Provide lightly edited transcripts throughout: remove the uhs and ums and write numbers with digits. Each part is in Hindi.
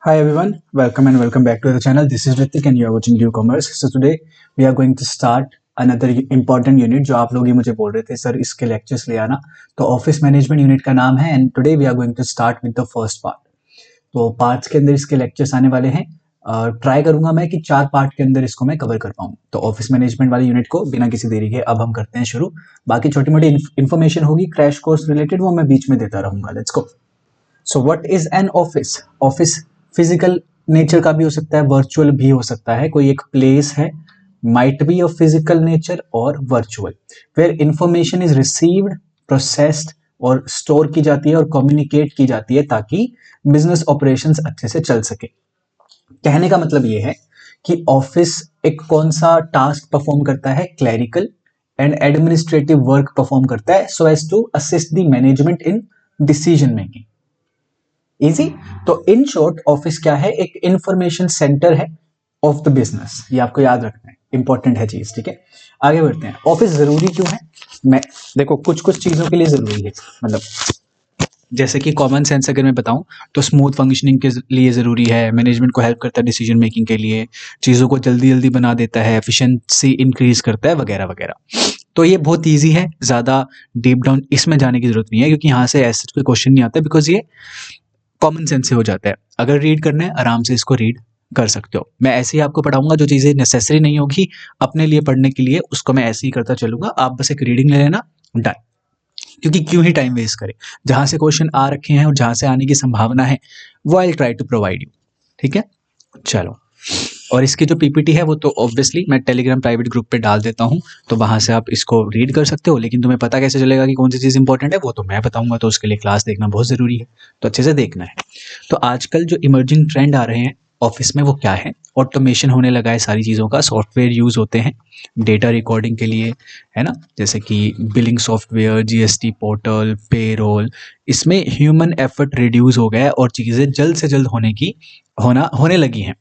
Hi everyone, welcome and welcome back to the channel. This is Ritik and you are watching Due Commerce. So today we are going to start another important unit जो आप लोग ही मुझे बोल रहे थे सर इसके lectures ले आना, तो ऑफिस मैनेजमेंट यूनिट का नाम है and today we are going to start with the first part. तो पार्ट्स के अंदर इसके लेक्चर्स आने वाले हैं. ट्राई करूंगा मैं कि 4 पार्ट के अंदर इसको मैं कवर कर पाऊँ. तो ऑफिस मैनेजमेंट वाले यूनिट को बिना किसी देरी के अब हम करते हैं शुरू. बाकी छोटी मोटी इन्फॉर्मेशन होगी क्रैश कोर्स रिलेटेड, वो मैं बीच में देता रहूंगा. Let's go. So what is an office? Office physical nature का भी हो सकता है, वर्चुअल भी हो सकता है. कोई एक प्लेस है, might be of physical nature और virtual, where information is received, processed और स्टोर की जाती है और कम्युनिकेट की जाती है ताकि बिजनेस ऑपरेशंस अच्छे से चल सके. कहने का मतलब ये है कि ऑफिस एक कौन सा टास्क परफॉर्म करता है? Clerical and administrative work perform करता है so as to assist the management in decision making. Easy. तो इन शॉर्ट ऑफिस क्या है? एक इंफॉर्मेशन सेंटर है ऑफ द बिजनेस. ये आपको याद रखना है, इंपॉर्टेंट है चीज. ठीक है, आगे बढ़ते हैं. ऑफिस जरूरी क्यों है? मैं देखो कुछ कुछ चीजों के लिए जरूरी है. मतलब जैसे कि कॉमन सेंस अगर मैं बताऊं तो स्मूथ फंक्शनिंग के लिए ज़रूरी है, मैनेजमेंट को हेल्प करता है डिसीजन मेकिंग के लिए, चीज़ों को जल्दी जल्दी बना देता है, एफिशिएंसी इंक्रीज करता है वगैरह वगैरह. तो ये बहुत इजी है, ज़्यादा डीप डाउन इसमें जाने की जरूरत नहीं है क्योंकि यहाँ से ऐसा कोई क्वेश्चन नहीं आता बिकॉज ये कॉमन सेंस से हो जाता है. अगर रीड करना है आराम से इसको रीड कर सकते हो. मैं ऐसे ही आपको पढ़ाऊंगा, जो चीज़ें नेसेसरी नहीं होगी अपने लिए पढ़ने के लिए उसको मैं ऐसे ही करता चलूंगा. आप बस एक रीडिंग ले लेना, डन. क्योंकि क्यों ही टाइम वेस्ट करें, जहां से क्वेश्चन आ रखे हैं और जहां से आने की संभावना है वो I try to provide you. ठीक है, चलो. और इसकी जो पीपीटी है वो तो ऑब्वियसली मैं टेलीग्राम प्राइवेट ग्रुप पे डाल देता हूँ, तो वहां से आप इसको रीड कर सकते हो. लेकिन तुम्हें पता कैसे चलेगा कि कौन सी चीज़ इंपॉर्टेंट है वो तो मैं बताऊंगा, तो उसके लिए क्लास देखना बहुत ज़रूरी है, तो अच्छे से देखना है. तो आजकल जो इमर्जिंग ट्रेंड आ रहे हैं ऑफिस में वो क्या है? ऑटोमेशन होने लगा है सारी चीज़ों का, सॉफ्टवेयर यूज़ होते हैं डेटा रिकॉर्डिंग के लिए, है ना, जैसे कि billing software, GST portal, payroll. इसमें ह्यूमन एफर्ट रिड्यूस हो गया है और चीज़ें जल्द से जल्द होने लगी हैं.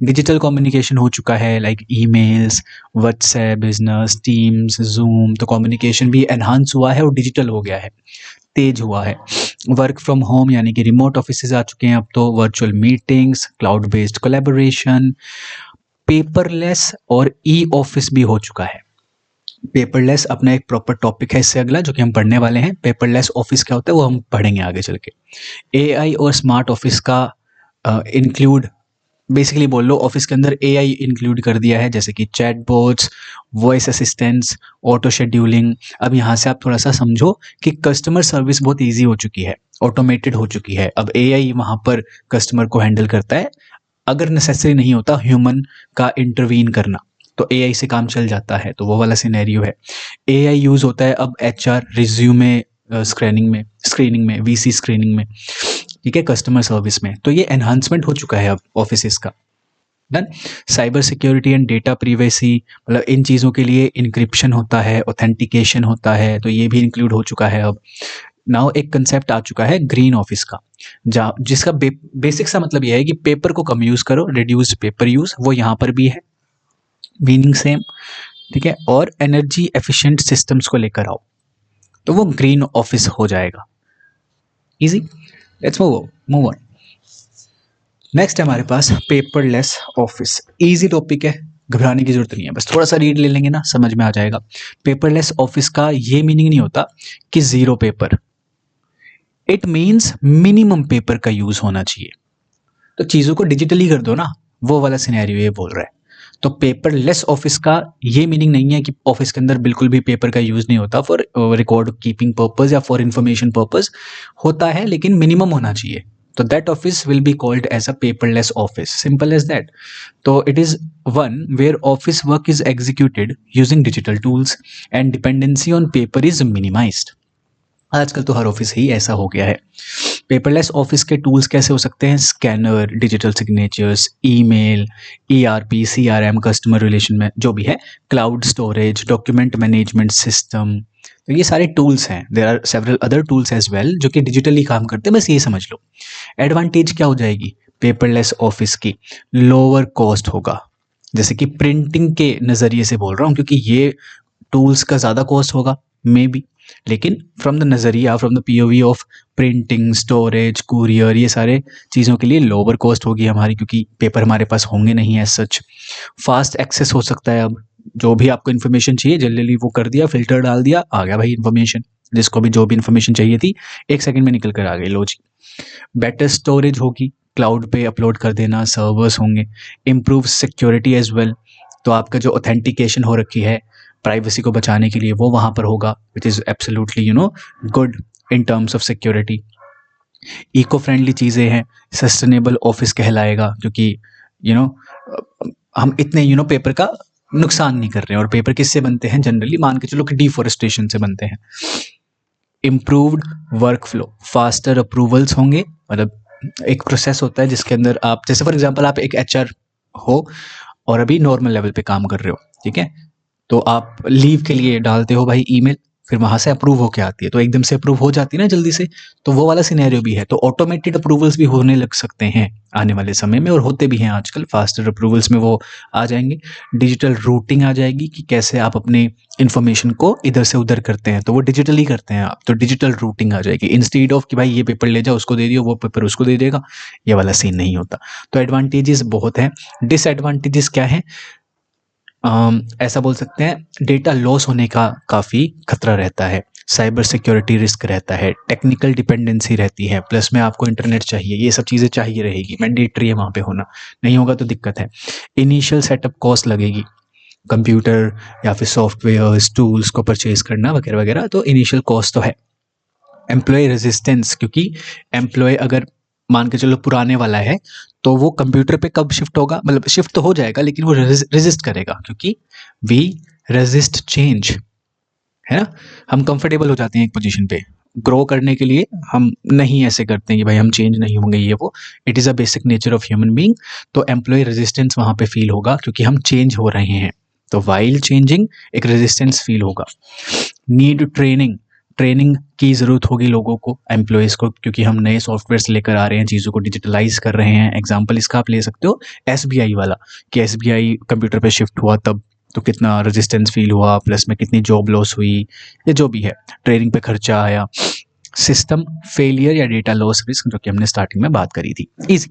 डिजिटल कम्युनिकेशन हो चुका है, like emails, WhatsApp business, teams, zoom. तो कम्युनिकेशन भी एनहांस हुआ है और डिजिटल हो गया है, तेज हुआ है. वर्क फ्रॉम होम यानी कि रिमोट ऑफिसेज आ चुके हैं अब तो, virtual meetings, cloud based collaboration, paperless और ई ऑफिस भी हो चुका है. पेपरलेस अपना एक प्रॉपर टॉपिक है इससे अगला जो कि हम पढ़ने वाले हैं. पेपरलेस ऑफिस क्या होता है वो हम पढ़ेंगे आगे चल के. एआई और स्मार्ट ऑफिस का इंक्लूड, बेसिकली बोल लो ऑफिस के अंदर एआई इंक्लूड कर दिया है, जैसे कि chatbots, voice assistants, auto scheduling. अब यहाँ से आप थोड़ा सा समझो कि कस्टमर सर्विस बहुत इजी हो चुकी है, ऑटोमेटेड हो चुकी है. अब एआई वहाँ पर कस्टमर को हैंडल करता है. अगर नेसेसरी नहीं होता ह्यूमन का इंटरवीन करना तो एआई से काम चल जाता है, तो वो वाला सिनेरियो है. एआई यूज होता है अब एचआर रिज्यूमे स्क्रीनिंग में, वीसी स्क्रीनिंग में, ठीक है, कस्टमर सर्विस में. तो ये एनहांसमेंट हो चुका है अब ऑफिस का. Done. Cyber security and data privacy, मतलब इन चीज़ों के लिए इंक्रिप्शन होता है, ऑथेंटिकेशन होता है, तो ये भी इंक्लूड हो चुका है अब. नाउ एक कंसेप्ट आ चुका है ग्रीन ऑफिस का, जिसका बेसिक सा मतलब यह है कि पेपर को कम यूज करो, रिड्यूस पेपर यूज, वो यहाँ पर भी है, मीनिंग सेम. ठीक है, और एनर्जी एफिशिएंट सिस्टम्स को लेकर आओ तो वो ग्रीन ऑफिस हो जाएगा. Easy. Let's move on. Next है हमारे पास पेपरलेस ऑफिस. इजी टॉपिक है, घबराने की जरूरत नहीं है, बस थोड़ा सा रीड ले लेंगे ना समझ में आ जाएगा. पेपरलेस ऑफिस का ये मीनिंग नहीं होता कि zero paper, it means minimum paper का यूज होना चाहिए. तो चीजों को डिजिटली कर दो ना, वो वाला सिनेरियो ये बोल रहा है. तो पेपरलेस ऑफिस का ये मीनिंग नहीं है कि ऑफिस के अंदर बिल्कुल भी पेपर का यूज नहीं होता फॉर रिकॉर्ड कीपिंग पर्पस या फॉर इंफॉर्मेशन पर्पस. होता है लेकिन मिनिमम होना चाहिए. तो that office will be called as a paperless office, simple as that. तो it is one where office work is executed using digital tools and dependency on paper is minimized. आजकल तो हर ऑफिस ही ऐसा हो गया है. पेपरलेस ऑफिस के टूल्स कैसे हो सकते हैं? Scanner, digital signatures, email, ERP, CRM, customer relation में जो भी है, cloud storage, document management system. तो ये सारे टूल्स हैं. There are several other tools as well जो कि डिजिटली काम करते हैं, बस ये समझ लो. एडवांटेज क्या हो जाएगी पेपरलेस ऑफिस की? लोअर कॉस्ट होगा, जैसे कि प्रिंटिंग के नज़रिए से बोल रहा हूँ, क्योंकि ये टूल्स का ज़्यादा कॉस्ट होगा मे बी. लेकिन फ्रॉम द नज़रिया, from the POV of printing, storage, courier, ये सारे चीज़ों के लिए लोअर कॉस्ट होगी हमारी, क्योंकि पेपर हमारे पास होंगे नहीं एज सच। फास्ट एक्सेस हो सकता है, अब जो भी आपको इन्फॉर्मेशन चाहिए जल्दी जल्दी वो कर दिया, फिल्टर डाल दिया, आ गया भाई इन्फॉर्मेशन, जिसको भी जो भी इन्फॉर्मेशन चाहिए थी 1 सेकंड में निकल कर आ गई, लो जी। बेटर स्टोरेज होगी, क्लाउड पे अपलोड कर देना, सर्वर्स होंगे। इम्प्रूव सिक्योरिटी एज वेल, तो आपका जो ऑथेंटिकेशन हो रखी है प्राइवेसी को बचाने के लिए वो वहाँ पर होगा, which is absolutely good in terms of security. Eco friendly चीज़ें हैं, सस्टेनेबल ऑफिस कहलाएगा, क्योंकि यू नो हम इतने पेपर का नुकसान नहीं कर रहे हैं। और पेपर किससे बनते हैं जनरली, मान के चलो कि डिफोरेस्टेशन से बनते हैं। Improved work flow, faster approvals होंगे, मतलब एक प्रोसेस होता है जिसके अंदर आप, जैसे फॉर एग्जांपल आप एक एचआर हो और अभी नॉर्मल लेवल पे काम कर रहे हो, ठीक है, तो आप लीव के लिए डालते हो भाई ईमेल, फिर वहाँ से अप्रूव होके आती है, तो एकदम से अप्रूव हो जाती है ना जल्दी से, तो वो वाला सिनेरियो भी है। तो ऑटोमेटेड अप्रूवल्स भी होने लग सकते हैं आने वाले समय में, और होते भी हैं आजकल, फास्टर अप्रूवल्स में वो आ जाएंगे। डिजिटल रूटिंग आ जाएगी कि कैसे आप अपने इन्फॉर्मेशन को इधर से उधर करते हैं, तो वो डिजिटली करते हैं आप, तो डिजिटल रूटिंग आ जाएगी, इंस्टीड ऑफ कि भाई ये पेपर ले जाओ उसको दे दियो, वो पेपर उसको दे देगा, ये वाला सीन नहीं होता। तो एडवांटेजेस बहुत हैं। डिसएडवांटेजेस क्या है, ऐसा बोल सकते हैं डेटा लॉस होने का काफ़ी खतरा रहता है, साइबर सिक्योरिटी रिस्क रहता है, टेक्निकल डिपेंडेंसी रहती है, प्लस में आपको इंटरनेट चाहिए, ये सब चीज़ें चाहिए रहेगी, मैंडेटरी है वहाँ पे होना, नहीं होगा तो दिक्कत है। इनिशियल सेटअप कॉस्ट लगेगी, कंप्यूटर या फिर सॉफ्टवेयर टूल्स को परचेज करना वगैरह वगैरह, तो इनिशियल कॉस्ट तो है। एम्प्लॉय रेजिस्टेंस, क्योंकि एम्प्लॉय अगर मान के चलो पुराने वाला है तो वो कंप्यूटर पे कब शिफ्ट होगा, मतलब शिफ्ट तो हो जाएगा लेकिन वो रेजिस्ट करेगा, क्योंकि वी रेजिस्ट चेंज, है ना। हम कंफर्टेबल हो जाते हैं एक पोजीशन पे, ग्रो करने के लिए हम नहीं ऐसे करते हैं कि भाई हम चेंज नहीं होंगे ये वो, it is a basic nature of human being. तो एम्प्लॉय रेजिस्टेंस वहाँ पे फील होगा क्योंकि हम चेंज हो रहे हैं, तो वाइल चेंजिंग एक रेजिस्टेंस फील होगा। नीड ट्रेनिंग, ट्रेनिंग की ज़रूरत होगी लोगों को, एम्प्लॉयज़ को, क्योंकि हम नए सॉफ्टवेयर्स लेकर आ रहे हैं, चीज़ों को डिजिटलाइज कर रहे हैं। एग्जाम्पल इसका आप ले सकते हो एसबीआई वाला, कि एसबीआई कंप्यूटर पे शिफ्ट हुआ तब तो कितना रेजिस्टेंस फील हुआ, प्लस में कितनी जॉब लॉस हुई, या जो भी है, ट्रेनिंग पे खर्चा आया। सिस्टम फेलियर या डेटा लॉस रिस्क, जो कि हमने स्टार्टिंग में बात करी थी। इजी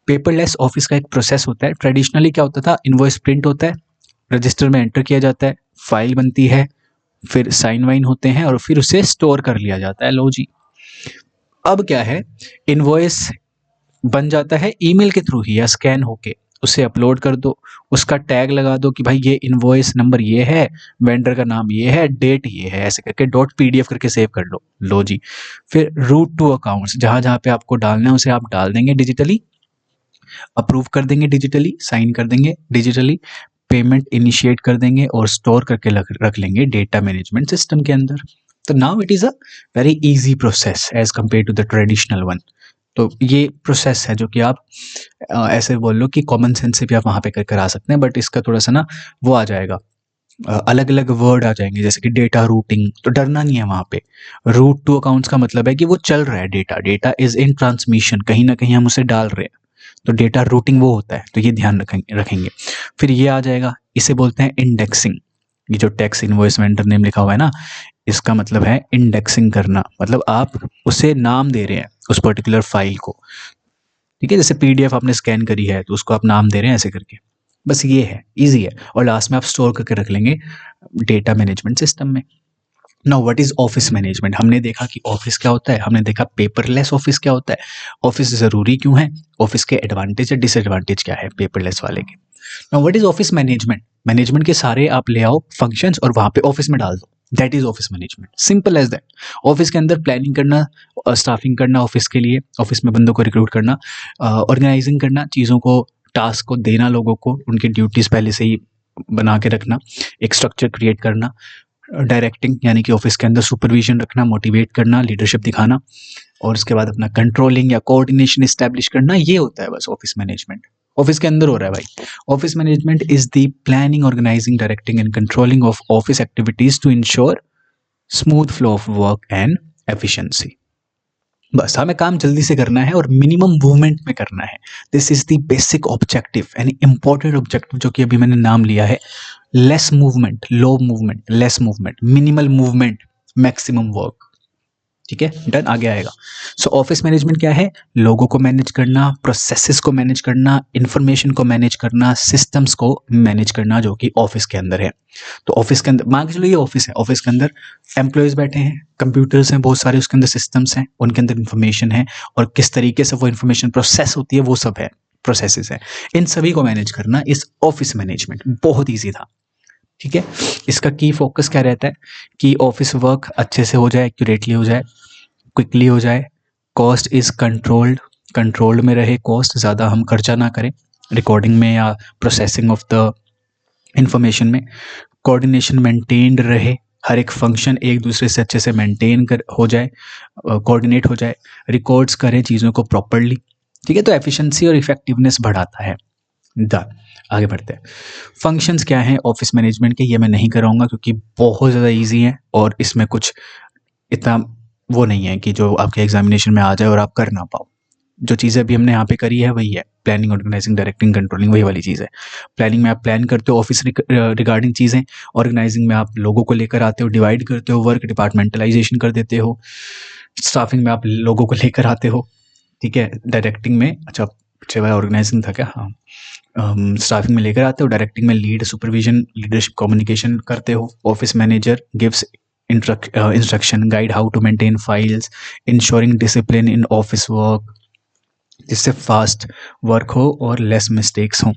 पेपरलेस ऑफिस का एक प्रोसेस होता है। ट्रेडिशनली क्या होता था, इनवॉइस प्रिंट होता है, रजिस्टर में एंटर किया जाता है, फाइल बनती है, फिर साइन वाइन होते हैं और फिर उसे स्टोर कर लिया जाता है, लो जी। अब क्या है, इनवॉइस बन जाता है ईमेल के थ्रू ही या स्कैन होके, उसे अपलोड कर दो, उसका टैग लगा दो कि भाई ये इनवॉइस नंबर ये है, वेंडर का नाम ये है, डेट ये है, ऐसे करके डॉट पीडीएफ करके सेव कर लो, लो जी। फिर रूट टू अकाउंट्स, जहाँ जहाँ पे आपको डालना है उसे आप डाल देंगे डिजिटली, अप्रूव कर देंगे डिजिटली, साइन कर देंगे डिजिटली, पेमेंट इनिशिएट कर देंगे और स्टोर करके रख लेंगे डेटा मैनेजमेंट सिस्टम के अंदर। तो now it is a very easy process as compare to the traditional one. तो ये प्रोसेस है जो कि आप ऐसे बोल लो कि कॉमन सेंस से भी आप वहाँ पे कर आ सकते हैं, बट इसका थोड़ा सा ना वो आ जाएगा, अलग अलग वर्ड आ जाएंगे, जैसे कि डेटा रूटिंग, तो डरना नहीं है वहाँ पे। रूट टू अकाउंट्स का मतलब है कि वो चल रहा है, डेटा इज इन ट्रांसमिशन, कहीं ना कहीं हम उसे डाल रहे हैं, तो डेटा रूटिंग वो होता है, तो ये ध्यान रखेंगे। फिर ये आ जाएगा, इसे बोलते हैं इंडेक्सिंग। ये जो टैक्स इनवॉइस वेंडर नेम लिखा हुआ है ना, इसका मतलब है इंडेक्सिंग करना, मतलब आप उसे नाम दे रहे हैं उस पर्टिकुलर फाइल को, ठीक है। जैसे पीडीएफ आपने स्कैन करी है तो उसको आप नाम दे रहे हैं ऐसे करके, बस ये है, इजी है। और लास्ट में आप स्टोर करके रख लेंगे डेटा मैनेजमेंट सिस्टम में। Now what is office management, हमने देखा कि ऑफिस क्या होता है, हमने देखा पेपरलेस ऑफिस क्या होता है, ऑफिस जरूरी क्यों है, ऑफिस के एडवांटेज या डिसएडवांटेज क्या है पेपरलेस वाले के। Now what is office management, management के सारे आप ले आओ फंक्शंस और वहां पे ऑफिस में डाल दो, that is office management, simple as that. Office के अंदर प्लानिंग करना, स्टाफिंग करना ऑफिस के लिए, ऑफिस में बंदों को रिक्रूट करना, ऑर्गेनाइजिंग करना, चीज़ों को, टास्क को देना लोगों को, उनकी ड्यूटीज पहले से ही बना के रखना, एक स्ट्रक्चर क्रिएट करना, डायरेक्टिंग यानी कि ऑफिस के अंदर सुपरविजन रखना, मोटिवेट करना, लीडरशिप दिखाना, और उसके बाद अपना कंट्रोलिंग या कोऑर्डिनेशन इस्टेब्लिश करना, ये होता है बस ऑफिस मैनेजमेंट। ऑफिस के अंदर हो रहा है भाई। Office management is the planning, organising, directing and controlling of office activities to ensure smooth flow of work and efficiency. बस हमें काम जल्दी से करना है और मिनिमम मूवमेंट में करना है। This is the basic objective, यानी इंपॉर्टेंट ऑब्जेक्टिव जो कि अभी मैंने नाम लिया है, less movement, low movement, less movement, minimal movement maximum work. ठीक है, डन, आगे आएगा। सो ऑफिस मैनेजमेंट क्या है? लोगों को मैनेज करना, प्रोसेसेस को मैनेज करना, इंफॉर्मेशन को मैनेज करना, सिस्टम्स को मैनेज करना, जो कि ऑफिस के अंदर है। तो ऑफिस के अंदर मान के चलो ये ऑफिस है, ऑफिस के अंदर एम्प्लॉयज बैठे हैं, कंप्यूटर्स हैं बहुत सारे, उसके अंदर सिस्टम्स हैं, उनके अंदर इंफॉर्मेशन है, और किस तरीके से वो इंफॉर्मेशन प्रोसेस होती है वो सब है, प्रोसेसेस है। इन सभी को मैनेज करना इस ऑफिस मैनेजमेंट बहुत ईजी था। ठीक है, इसका की फोकस क्या रहता है कि ऑफिस वर्क अच्छे से हो जाए, एक्यूरेटली हो जाए, क्विकली हो जाए, कॉस्ट इज कंट्रोल्ड में रहे, कॉस्ट ज़्यादा हम खर्चा ना करें रिकॉर्डिंग में या प्रोसेसिंग ऑफ द इंफॉर्मेशन में, कोऑर्डिनेशन मेंटेन्ड रहे, हर एक फंक्शन एक दूसरे से अच्छे से मेंटेन कर हो जाए, कोऑर्डिनेट हो जाए, रिकॉर्ड्स करें चीज़ों को प्रॉपरली। ठीक है, तो एफिशिएंसी और इफेक्टिवनेस बढ़ाता है। डन, आगे बढ़ते हैं। फंक्शंस क्या हैं ऑफिस मैनेजमेंट के, ये मैं नहीं कराऊंगा क्योंकि बहुत ज़्यादा इजी है और इसमें कुछ इतना वो नहीं है कि जो आपके एग्जामिनेशन में आ जाए और आप कर ना पाओ। जो चीज़ें अभी हमने यहाँ पे करी है वही है, प्लानिंग, ऑर्गेनाइजिंग, डायरेक्टिंग, कंट्रोलिंग, वही वाली चीज़ है। प्लानिंग में आप प्लान करते हो ऑफिस रिगार्डिंग चीज़ें, ऑर्गेनाइजिंग में आप लोगों को लेकर आते हो, डिवाइड करते हो वर्क, डिपार्टमेंटलाइजेशन कर देते हो, स्टाफिंग में आप लोगों को लेकर आते हो। ठीक है, डायरेक्टिंग में, अच्छा पिछले वाला ऑर्गेनाइजिंग था क्या, हाँ, स्टाफिंग में लेकर आते हो, डायरेक्टिंग में लीड, सुपरविजन, लीडरशिप, कम्युनिकेशन करते हो। Office manager gives instruction, guide how to maintain files, ensuring discipline in office work, जिससे फास्ट वर्क हो और लेस मिस्टेक्स हो।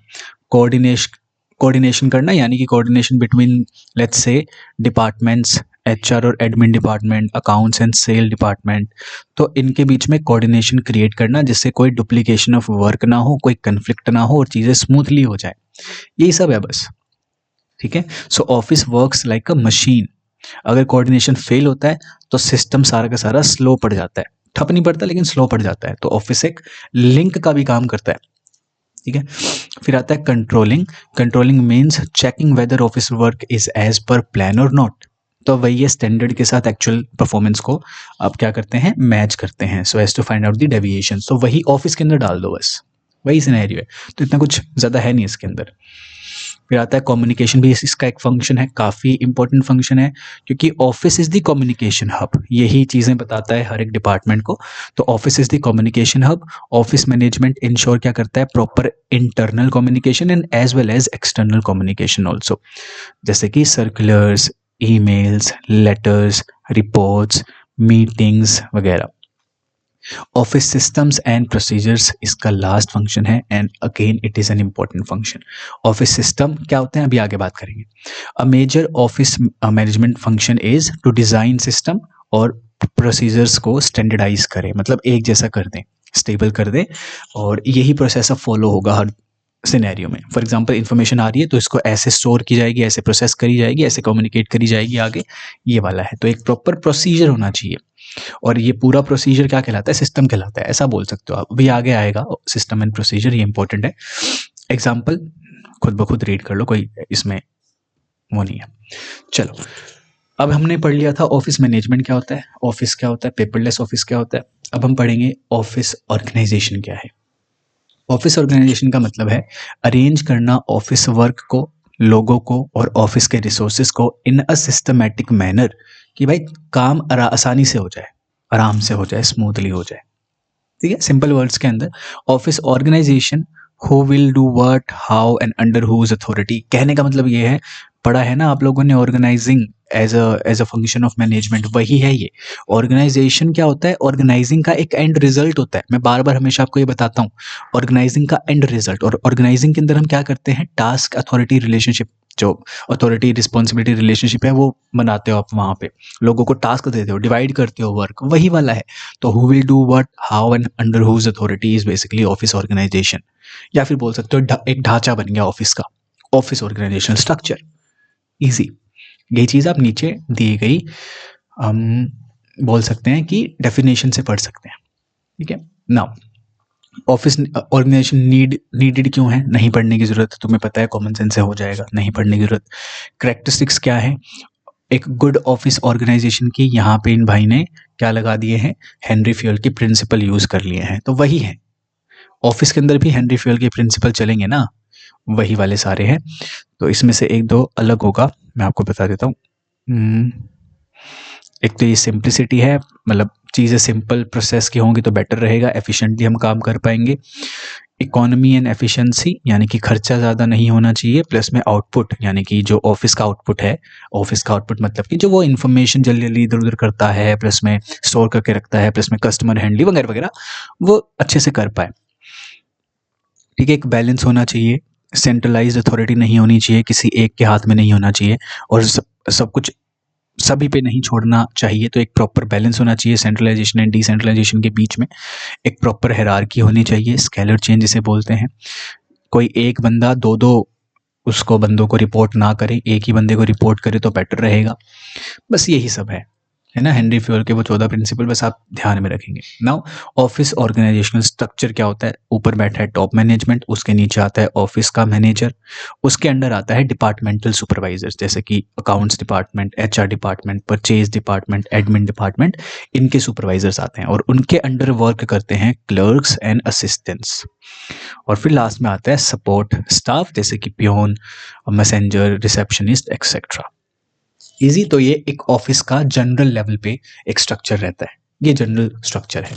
कोऑर्डिनेशन करना, यानी कि coordination between let's say departments, HR और admin department, accounts and sale department, तो इनके बीच में कोऑर्डिनेशन क्रिएट करना जिससे कोई डुप्लीकेशन ऑफ वर्क ना हो, कोई कन्फ्लिक्ट ना हो और चीज़ें स्मूथली हो जाए। यही सब है बस। ठीक है, सो ऑफिस वर्क्स लाइक अ मशीन। अगर कोऑर्डिनेशन फेल होता है तो सिस्टम सारा का सारा स्लो पड़ जाता है, ठप नहीं पड़ता लेकिन स्लो पड़ जाता है। तो ऑफिस एक लिंक का भी काम करता है। ठीक है, फिर आता है controlling. Controlling means checking whether office work is as per plan और नॉट। तो वही है, स्टैंडर्ड के साथ एक्चुअल परफॉर्मेंस को आप क्या करते हैं, मैच करते हैं, so as to find out the deviation. तो वही ऑफिस के अंदर डाल दो, बस वही सिनेरियो है, तो इतना कुछ ज़्यादा है नहीं इसके अंदर। फिर आता है कम्युनिकेशन, भी इसका एक फंक्शन है, काफ़ी इंपॉर्टेंट फंक्शन है, क्योंकि office is the communication hub, यही चीज़ें बताता है हर एक डिपार्टमेंट को। तो office is the communication hub. Office management ensure क्या करता है, proper internal communication and as well as external communication also, जैसे कि circulars, emails, letters, reports, meetings वगैरह। ऑफिस सिस्टम्स एंड प्रोसीजर्स इसका लास्ट फंक्शन है, and again it is an important function. Office system क्या होते हैं अभी आगे बात करेंगे। A major office management function is to design system और प्रोसीजर्स को स्टैंडर्डाइज करें, मतलब एक जैसा कर दें, स्टेबल कर दें, और यही प्रोसेस अब फॉलो होगा हर सिनेरियो में। फॉर एग्जांपल इन्फॉर्मेशन आ रही है तो इसको ऐसे स्टोर की जाएगी, ऐसे प्रोसेस करी जाएगी, ऐसे कम्युनिकेट करी जाएगी आगे, ये वाला है। तो एक प्रॉपर प्रोसीजर होना चाहिए, और ये पूरा प्रोसीजर क्या कहलाता है, सिस्टम कहलाता है, ऐसा बोल सकते हो आप। अभी आगे आएगा सिस्टम एंड प्रोसीजर, ये इंपॉर्टेंट है। एग्जाम्पल खुद ब खुद रीड कर लो, कोई इसमें वो नहीं है। चलो, अब हमने पढ़ लिया था ऑफिस मैनेजमेंट क्या होता है, ऑफिस क्या होता है, पेपरलेस ऑफिस क्या होता है। अब हम पढ़ेंगे ऑफिस ऑर्गेनाइजेशन क्या है। ऑफिस ऑर्गेनाइजेशन का मतलब है अरेंज करना ऑफिस वर्क को, लोगों को और ऑफिस के रिसोर्सेज को इन अ सिस्टमैटिक मैनर, कि भाई काम आसानी से हो जाए, आराम से हो जाए, स्मूथली हो जाए। ठीक है, सिंपल वर्ड्स के अंदर office organisation, who will do what, how and under whose authority. कहने का मतलब ये है, पढ़ा है ना आप लोगों ने organising as a function of management, वही है ये। ऑर्गेनाइजेशन क्या होता है, ऑर्गेनाइजिंग का एक एंड रिजल्ट होता है। मैं बार बार हमेशा आपको ये बताता हूँ, ऑर्गेनाइजिंग का एंड रिजल्ट। और ऑर्गेनाइजिंग के अंदर हम क्या करते हैं, टास्क अथॉरिटी रिलेशनशिप, जो अथॉरिटी रिस्पॉन्सिबिलिटी रिलेशनशिप है वो बनाते हो आप, वहाँ पे लोगों को टास्क देते हो, डिवाइड करते हो वर्क, वही वाला है। तो who will do what, how and under whose authority is basically office organisation. या फिर बोल सकते हो एक ढांचा बन गया ऑफिस का, ऑफिस ऑर्गेनाइजेशन स्ट्रक्चर। इजी, यही चीज़ आप नीचे दी गई हम बोल सकते हैं कि डेफिनेशन से पढ़ सकते हैं। ठीक है, नाउ ऑफिस ऑर्गेनाइजेशन नीडेड क्यों है, नहीं पढ़ने की जरूरत, तुम्हें पता है, कॉमन सेंस से हो जाएगा, नहीं पढ़ने की जरूरत। कैरेक्टरिस्टिक्स क्या है एक गुड ऑफिस ऑर्गेनाइजेशन की, यहाँ पे इन भाई ने क्या लगा दिए हैं, हेनरी फ्यूल के प्रिंसिपल यूज कर लिए हैं। तो वही है, ऑफिस के अंदर भी हेनरी फ्यूल के प्रिंसिपल चलेंगे ना, वही वाले सारे हैं। तो इसमें से एक दो अलग होगा, मैं आपको बता देता हूँ। एक तो ये सिंप्लिसिटी है, मतलब चीज़ें सिंपल प्रोसेस की होंगी तो बेटर रहेगा, एफिशिएंटली हम काम कर पाएंगे। इकोनॉमी एंड एफिशिएंसी, यानी कि खर्चा ज़्यादा नहीं होना चाहिए, प्लस में आउटपुट, यानी कि जो ऑफिस का आउटपुट है, ऑफिस का आउटपुट मतलब कि जो वो इन्फॉर्मेशन जल्दी जल्दी इधर उधर करता है, प्लस में स्टोर करके रखता है, प्लस में कस्टमर हैंडलिंग वगैरह वगैरह वो अच्छे से कर पाए। ठीक है, एक बैलेंस होना चाहिए, सेंट्रलाइज्ड अथॉरिटी नहीं होनी चाहिए, किसी एक के हाथ में नहीं होना चाहिए, और सब कुछ सभी पे नहीं छोड़ना चाहिए। तो एक प्रॉपर बैलेंस होना चाहिए सेंट्रलाइजेशन एंड डिसेंट्रलाइजेशन के बीच में। एक प्रॉपर हायरार्की होनी चाहिए, स्केलर चेन जिसे बोलते हैं। कोई एक बंदा दो दो उसको बंदों को रिपोर्ट ना करे, एक ही बंदे को रिपोर्ट करे तो बेटर रहेगा। बस यही सब है ना, हेनरी फ्योल के वो 14 प्रिंसिपल, बस आप ध्यान में रखेंगे। नाउ ऑफिस ऑर्गेनाइजेशनल स्ट्रक्चर क्या होता है? ऊपर बैठा है टॉप मैनेजमेंट, उसके नीचे आता है ऑफिस का मैनेजर, उसके अंडर आता है डिपार्टमेंटल सुपरवाइजर्स, जैसे कि accounts department, HR department, purchase department, admin department, इनके सुपरवाइजर्स आते हैं और उनके अंडर वर्क करते हैं क्लर्क्स एंड असिस्टेंट्स। और फिर लास्ट में आता है सपोर्ट स्टाफ, जैसे कि peon, messenger, receptionist etcetera. Easy. तो ये एक ऑफिस का जनरल लेवल पे एक स्ट्रक्चर रहता है, ये जनरल स्ट्रक्चर है।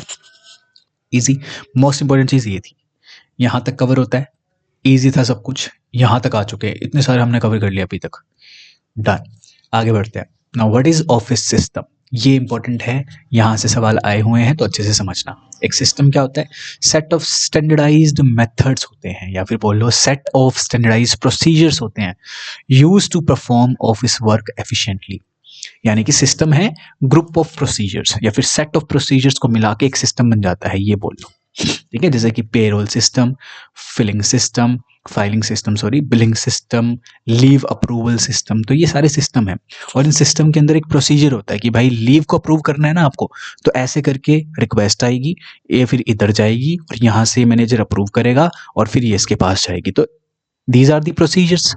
इजी। मोस्ट इंपॉर्टेंट चीज ये थी, यहां तक कवर होता है, इजी था सब कुछ, यहां तक आ चुके हैं, इतने सारे हमने कवर कर लिया अभी तक। डन। आगे बढ़ते हैं। Now what is office system? ये इंपॉर्टेंट है, यहां से सवाल आए हुए हैं तो अच्छे से समझना। एक सिस्टम क्या होता है? सेट ऑफ स्टैंडर्डाइज्ड मेथड्स होते हैं, या फिर बोल लो सेट ऑफ स्टैंडर्डाइज्ड प्रोसीजर्स होते हैं, used to perform office work efficiently. यानी कि सिस्टम है ग्रुप ऑफ प्रोसीजर्स या फिर सेट ऑफ प्रोसीजर्स को मिला के एक सिस्टम बन जाता है, ये बोल लो। ठीक है, जैसे कि payroll system, filling system, filing system, sorry, billing system, leave approval system, तो ये सारे सिस्टम है। और इन सिस्टम के अंदर एक प्रोसीजर होता है कि भाई लीव को अप्रूव करना है ना आपको, तो ऐसे करके रिक्वेस्ट आएगी, ये फिर इधर जाएगी और यहाँ से मैनेजर अप्रूव करेगा और फिर ये इसके पास जाएगी। तो दीज आर दी प्रोसीजर्स,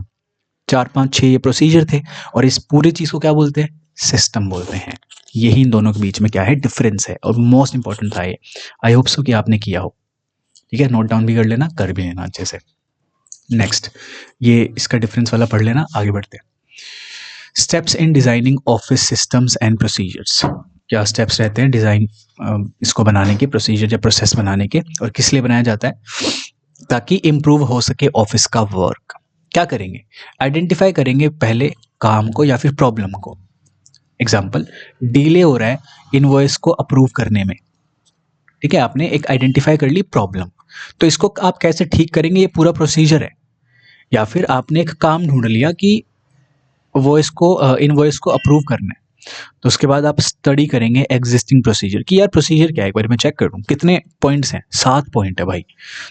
4 5 6 ये प्रोसीजर थे, और इस पूरी चीज को क्या बोलते हैं? सिस्टम बोलते हैं। यही इन दोनों के बीच में क्या है? डिफरेंस है, और मोस्ट इंपॉर्टेंट था ये। आई होप सो कि आपने किया हो। ठीक है, नोट डाउन भी कर लेना, कर भी लेना अच्छे से। नेक्स्ट, ये इसका डिफरेंस वाला पढ़ लेना। आगे बढ़ते हैं। Steps in designing office systems and procedures. क्या स्टेप्स रहते हैं डिजाइन इसको बनाने के, प्रोसीजर या प्रोसेस बनाने के, और किस लिए बनाया जाता है? ताकि इम्प्रूव हो सके ऑफिस का वर्क। क्या करेंगे? आइडेंटिफाई करेंगे पहले काम को या फिर प्रॉब्लम को। एग्जाम्पल, डिले हो रहा है इनवॉइस को अप्रूव करने में। ठीक है, आपने एक आइडेंटिफाई कर ली प्रॉब्लम, तो इसको आप कैसे ठीक करेंगे, ये पूरा प्रोसीजर है। या फिर आपने एक काम ढूंढ लिया कि वॉइस को इनवॉइस को अप्रूव करना है, तो उसके बाद आप स्टडी करेंगे एग्जिस्टिंग प्रोसीजर कि यार प्रोसीजर क्या है, एक बार मैं चेक कर लूँ। कितने पॉइंट्स हैं? 7 पॉइंट है भाई।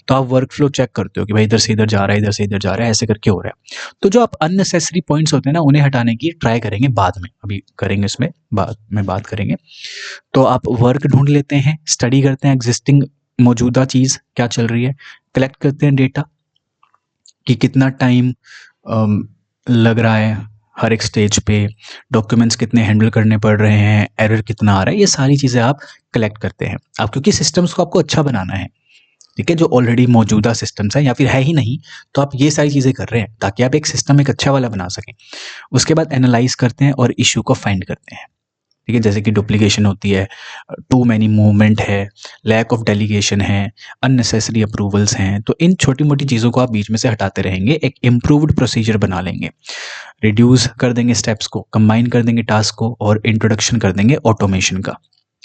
तो आप वर्क फ्लो चेक करते हो कि भाई इधर से इधर जा रहा है, इधर से इधर जा रहा है, ऐसे करके हो रहा है। तो जो आप अननेसेसरी पॉइंट्स होते हैं ना, उन्हें हटाने की ट्राई करेंगे बाद में, अभी करेंगे इसमें बाद में बात करेंगे। तो आप वर्क ढूंढ लेते हैं, स्टडी करते हैं एग्जिस्टिंग मौजूदा चीज़ क्या चल रही है, कलेक्ट करते हैं डेटा कि कितना टाइम लग रहा है हर एक स्टेज पे, डॉक्यूमेंट्स कितने हैंडल करने पड़ रहे हैं, एरर कितना आ रहा है, ये सारी चीज़ें आप कलेक्ट करते हैं। आप क्योंकि सिस्टम्स को आपको अच्छा बनाना है, ठीक है, जो ऑलरेडी मौजूदा सिस्टम्स हैं या फिर है ही नहीं, तो आप ये सारी चीज़ें कर रहे हैं ताकि आप एक सिस्टम एक अच्छा वाला बना सकें। उसके बाद एनालाइज करते हैं और इशू को फाइंड करते हैं। ठीक है, जैसे कि डुप्लीकेशन होती है, टू मैनी मूवमेंट है, लैक ऑफ डेलीगेशन है, अननेसेसरी अप्रूवल्स हैं, तो इन छोटी मोटी चीज़ों को आप बीच में से हटाते रहेंगे, एक इम्प्रूव्ड प्रोसीजर बना लेंगे, रिड्यूस कर देंगे स्टेप्स को, कंबाइन कर देंगे टास्क को, और इंट्रोडक्शन कर देंगे ऑटोमेशन का,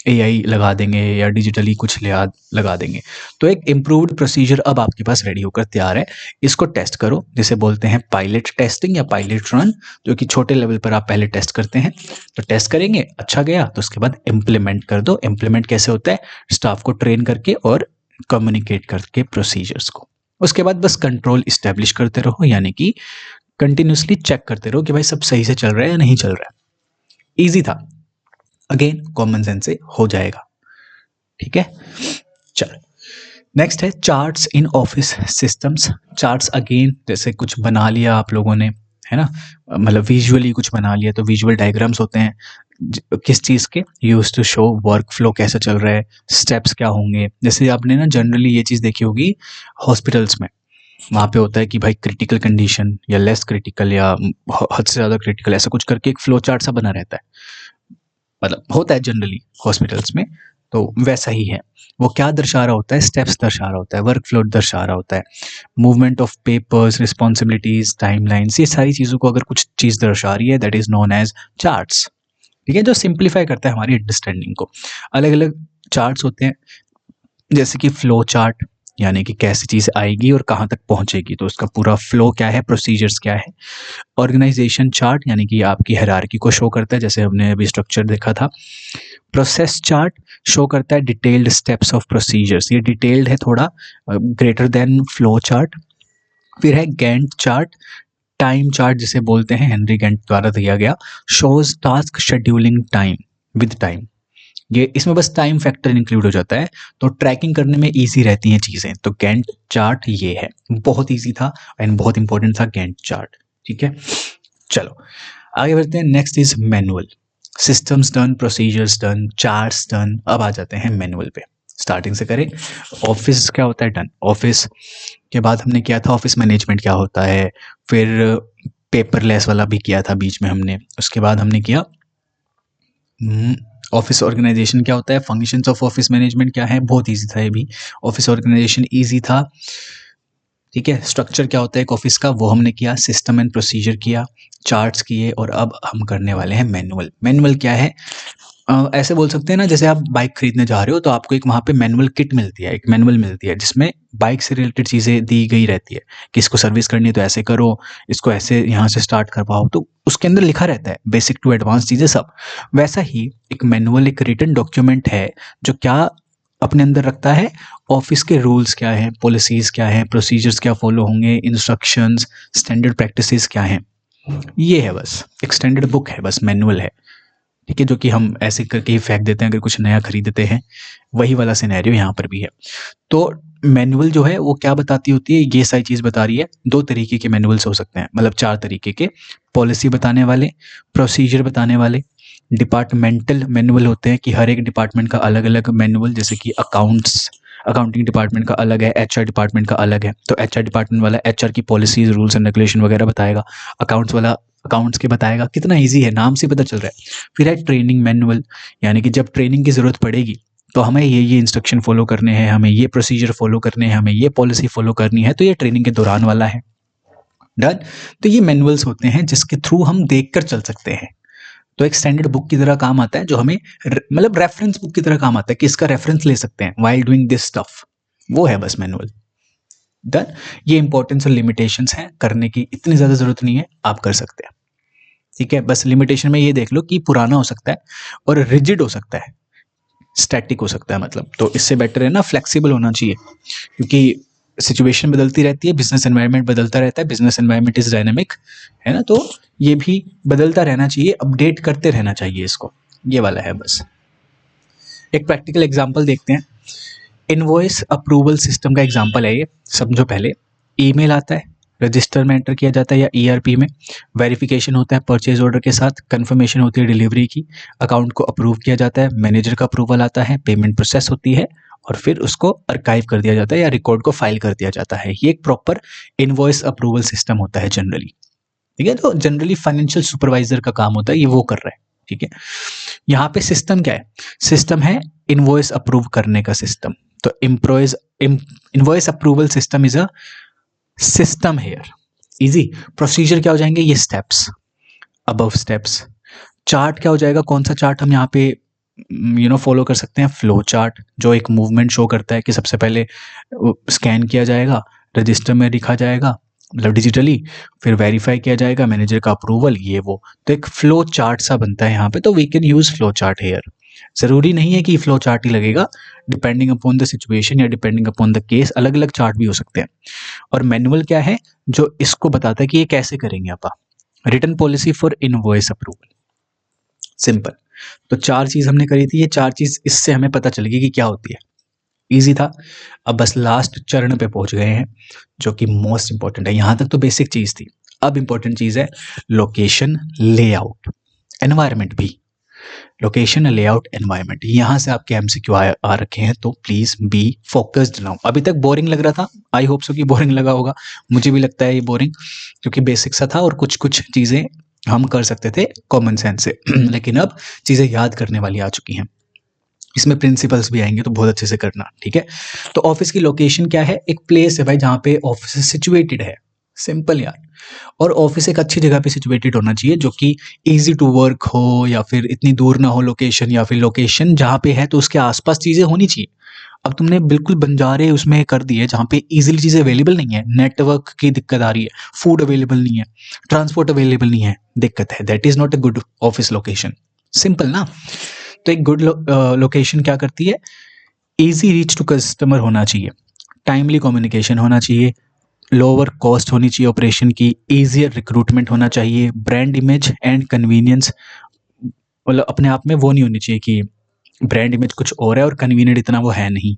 एआई लगा देंगे या डिजिटली कुछ लगा देंगे। तो एक इम्प्रूव्ड प्रोसीजर अब आपके पास रेडी होकर तैयार है। इसको टेस्ट करो, जिसे बोलते हैं पायलट टेस्टिंग या पायलट रन, जो कि छोटे लेवल पर आप पहले टेस्ट करते हैं। तो टेस्ट करेंगे, अच्छा गया तो उसके बाद इम्प्लीमेंट कर दो। इम्प्लीमेंट कैसे होता है? स्टाफ को ट्रेन करके और कम्युनिकेट करके प्रोसीजर्स को। उसके बाद बस कंट्रोल इस्टेब्लिश करते रहो, यानी कि कंटिन्यूसली चेक करते रहो कि भाई सब सही से चल रहा है या नहीं चल रहा है। ईजी था, अगेन कॉमन सेंस से हो जाएगा। ठीक है, चलो नेक्स्ट है charts in office systems. Charts again जैसे कुछ बना लिया आप लोगों ने, है ना, मतलब विजुअली कुछ बना लिया, तो विजुअल डायग्राम्स होते हैं किस चीज़ के? Use to show work flow कैसा चल रहा है, स्टेप्स क्या होंगे। जैसे आपने ना जनरली ये चीज़ देखी होगी हॉस्पिटल्स में, वहाँ पे होता है कि भाई क्रिटिकल कंडीशन या लेस क्रिटिकल या हद से ज़्यादा क्रिटिकल, ऐसा कुछ करके एक फ्लो चार्ट सा बना रहता है। मतलब होता है जनरली हॉस्पिटल्स में, तो वैसा ही है। वो क्या दर्शा रहा होता है, स्टेप्स दर्शा रहा होता है, वर्क फ्लो दर्शा रहा होता है, movement of papers, responsibilities, timelines, ये सारी चीज़ों को अगर कुछ चीज़ दर्शा रही है that is known as charts. ठीक है, जो सिंप्लीफाई करता है हमारी अंडरस्टैंडिंग को। अलग अलग चार्ट्स होते हैं, जैसे कि फ्लो चार्ट, यानी कि कैसी चीज़ आएगी और कहाँ तक पहुंचेगी, तो उसका पूरा फ्लो क्या है, प्रोसीजर्स क्या है। ऑर्गेनाइजेशन चार्ट, यानी कि आपकी हायरार्की को शो करता है, जैसे हमने अभी स्ट्रक्चर देखा था। प्रोसेस चार्ट शो करता है डिटेल्ड स्टेप्स ऑफ प्रोसीजर्स, ये डिटेल्ड है थोड़ा, ग्रेटर देन फ्लो चार्ट। फिर है गैंट चार्ट, टाइम चार्ट जिसे बोलते हैं, हेनरी गैंट द्वारा दिया गया, shows task scheduling time with time. ये इसमें बस टाइम फैक्टर इंक्लूड हो जाता है, तो ट्रैकिंग करने में इजी रहती हैं चीज़ें। तो गैंट चार्ट ये है, बहुत इजी था एंड बहुत इंपॉर्टेंट था गैंट चार्ट। ठीक है, चलो आगे बढ़ते हैं। Next is manual. Systems done, procedures done, charts done, अब आ जाते हैं मैनुअल पे। स्टार्टिंग से करें, ऑफिस क्या होता है, डन। ऑफिस के बाद हमने किया था ऑफिस मैनेजमेंट क्या होता है, फिर पेपरलेस वाला भी किया था बीच में हमने। उसके बाद हमने किया ऑफिस ऑर्गेनाइजेशन क्या होता है, फंक्शंस ऑफ ऑफिस मैनेजमेंट क्या है, बहुत इजी था ये भी। ऑफिस ऑर्गेनाइजेशन इजी था। ठीक है, स्ट्रक्चर क्या होता है एक ऑफिस का, वो हमने किया। सिस्टम एंड प्रोसीजर किया, चार्ट्स किए, और अब हम करने वाले हैं मैनुअल। मैनुअल क्या है, ऐसे बोल सकते हैं ना, जैसे आप बाइक खरीदने जा रहे हो तो आपको एक वहाँ पे मैनुअल किट मिलती है, एक मैनुअल मिलती है जिसमें बाइक से रिलेटेड चीज़ें दी गई रहती है कि इसको सर्विस करनी है तो ऐसे करो, इसको ऐसे यहाँ से स्टार्ट करवाओ, तो उसके अंदर लिखा रहता है बेसिक टू एडवांस चीज़ें सब। वैसा ही एक मैनुअल एक रिटन डॉक्यूमेंट है जो क्या अपने अंदर रखता है, ऑफिस के रूल्स क्या हैं, पॉलिसीज क्या हैं, प्रोसीजर्स क्या फॉलो होंगे, इंस्ट्रक्शंस, स्टैंडर्ड प्रैक्टिसेस क्या हैं। ये है बस, एक स्टैंडर्ड बुक है, बस मैनुअल है। ठीक है, जो कि हम ऐसे करके ही फेंक देते हैं अगर कुछ नया खरीदते हैं, वही वाला सिनेरियो यहाँ पर भी है। तो मैनुअल जो है वो क्या बताती होती है, ये सारी चीज़ बता रही है। दो तरीके के मैनुअल्स हो सकते हैं, मतलब चार तरीके के, पॉलिसी बताने वाले, प्रोसीजर बताने वाले, डिपार्टमेंटल मैनुअल होते हैं कि हर एक डिपार्टमेंट का अलग अलग मैनुअल, जैसे कि अकाउंटिंग डिपार्टमेंट का अलग है, एचआर डिपार्टमेंट का अलग है, तो एचआर डिपार्टमेंट वाला एचआर की पॉलिसीज, रूल्स एंड रेगुलेशन वगैरह बताएगा, अकाउंट्स वाला अकाउंट्स के बताएगा। कितना ईजी है, नाम से पता चल रहा है। फिर है ट्रेनिंग मैनुअल, यानी कि जब ट्रेनिंग की ज़रूरत पड़ेगी तो हमें ये इंस्ट्रक्शन फॉलो करने हैं, हमें ये प्रोसीजर फॉलो करने हैं, हमें ये पॉलिसी फॉलो करनी है, तो ये ट्रेनिंग के दौरान वाला है। डन। तो ये मैनुअल्स होते हैं जिसके थ्रू हम देख कर चल सकते हैं, तो एक स्टैंडर्ड बुक की तरह काम आता है, जो हमें मतलब रेफरेंस बुक की तरह काम आता है कि इसका रेफरेंस ले सकते हैं व्हाइल डूइंग दिस स्टफ, वो है बस मैनुअल। डन। ये इंपॉर्टेंस और लिमिटेशंस हैं, करने की इतनी ज़्यादा ज़रूरत नहीं है, आप कर सकते हैं। ठीक है, बस लिमिटेशन में ये देख लो कि पुराना हो सकता है और रिजिड हो सकता है, स्टैटिक हो सकता है, मतलब तो इससे बेटर है ना फ्लेक्सिबल होना चाहिए, क्योंकि सिचुएशन बदलती रहती है, बिजनेस एनवायरनमेंट बदलता रहता है, बिजनेस एनवायरनमेंट इज डायनेमिक, है ना, तो ये भी बदलता रहना चाहिए, अपडेट करते रहना चाहिए इसको, ये वाला है बस। एक प्रैक्टिकल एग्जांपल देखते हैं, इनवॉइस अप्रूवल सिस्टम का एग्जांपल है ये। समझो, पहले ईमेल आता है, रजिस्टर में एंटर किया जाता है या ईआरपी में, वेरिफिकेशन होता है परचेज ऑर्डर के साथ, कंफर्मेशन होती है डिलीवरी की, अकाउंट को अप्रूव किया जाता है, मैनेजर का अप्रूवल आता है, पेमेंट प्रोसेस होती है, और फिर उसको अर्काइव कर दिया जाता है या रिकॉर्ड को फाइल कर दिया जाता है। ये एक प्रॉपर इनवॉइस अप्रूवल सिस्टम होता है जनरली। ठीक है, तो जनरली फाइनेंशियल सुपरवाइजर का काम होता है, ये वो कर रहा है। ठीक है, यहाँ पे सिस्टम क्या है, सिस्टम है इनवॉइस अप्रूव करने का सिस्टम। तो invoice approval system is a system here. Easy. Procedure क्या हो जाएंगे, ये स्टेप्स, अबव स्टेप्स। चार्ट क्या हो जाएगा, कौन सा चार्ट हम यहाँ पे फॉलो कर सकते हैं, फ्लो चार्ट, जो एक मूवमेंट शो करता है कि सबसे पहले स्कैन किया जाएगा, रजिस्टर में लिखा जाएगा, मतलब डिजिटली, फिर वेरीफाई किया जाएगा, मैनेजर का अप्रूवल, ये वो, तो एक फ्लो चार्ट सा बनता है यहाँ पे। तो we can use flow chart here. जरूरी नहीं है कि फ्लो चार्ट ही लगेगा, डिपेंडिंग अपॉन द सिचुएशन या डिपेंडिंग अपॉन द केस अलग अलग चार्ट भी हो सकते हैं। और मैनुअल क्या है, जो इसको बताता है कि ये कैसे करेंगे आप। Return policy for invoice approval, simple. तो चार चीज हमने करी थी, ये चार चीज इससे हमें पता चलेगी कि क्या होती है। इजी था। अब बस लास्ट चरण पे पहुंच गए हैं, जो कि मोस्ट इंपॉर्टेंट है। यहां तक तो बेसिक चीज थी, अब इंपॉर्टेंट चीज है लोकेशन, लेआउट, एनवायरनमेंट भी। लोकेशन, लेआउट, एनवायरनमेंट, यहां से आपके एमसीक्यू आ रखे हैं, तो प्लीज बी फोकस्ड नाउ। अभी तक बोरिंग लग रहा था, आई होप सो कि बोरिंग लगा होगा, मुझे भी लगता है ये बोरिंग, क्योंकि बेसिक सा था और कुछ कुछ चीजें हम कर सकते थे कॉमन सेंस से लेकिन अब चीज़ें याद करने वाली आ चुकी हैं, इसमें प्रिंसिपल्स भी आएंगे तो बहुत अच्छे से करना, ठीक है। तो ऑफिस की लोकेशन क्या है, एक प्लेस है भाई जहाँ पे ऑफिस सिचुएटेड है, सिंपल यार। और ऑफिस एक अच्छी जगह पे सिचुएटेड होना चाहिए जो कि इजी टू वर्क हो, या फिर इतनी दूर ना हो लोकेशन, या फिर लोकेशन जहाँ पे है तो उसके आसपास चीज़ें होनी चाहिए। अब तुमने बिल्कुल बंजारे उसमें कर दिए जहाँ पे इजीली चीज़ें अवेलेबल नहीं है, नेटवर्क की दिक्कत आ रही है, फूड अवेलेबल नहीं है, ट्रांसपोर्ट अवेलेबल नहीं है, दिक्कत है, that is not a good office location. Simple ना। तो एक गुड लोकेशन क्या करती है, इजी रीच टू कस्टमर होना चाहिए, टाइमली कम्युनिकेशन होना चाहिए, लोअर कॉस्ट होनी चाहिए ऑपरेशन की, ईजियर रिक्रूटमेंट होना चाहिए, ब्रांड इमेज एंड कन्वीनियंस, मतलब अपने आप में वो नहीं होनी चाहिए कि ब्रांड इमेज कुछ और है और कन्वीनियंट इतना वो है नहीं।